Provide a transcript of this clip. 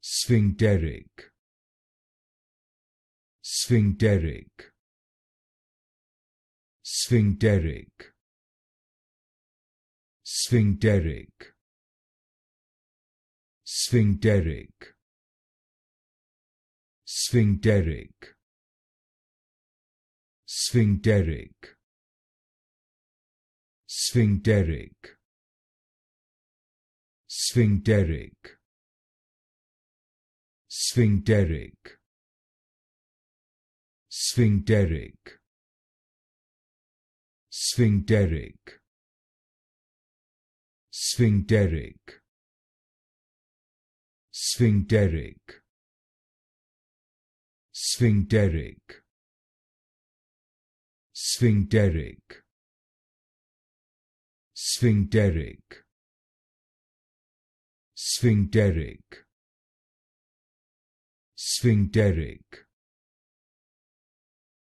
Sphincteric, Sphincteric, Sphincteric, Sphincteric, Sphincteric, Sphincteric, Sphincteric, Sphincteric, Sphincteric, Sphincteric, Sphincteric, Sphincteric, Sphincteric, Sphincteric, Sphincteric, Sphincteric, Sphincteric, Sphincteric, Sphincteric,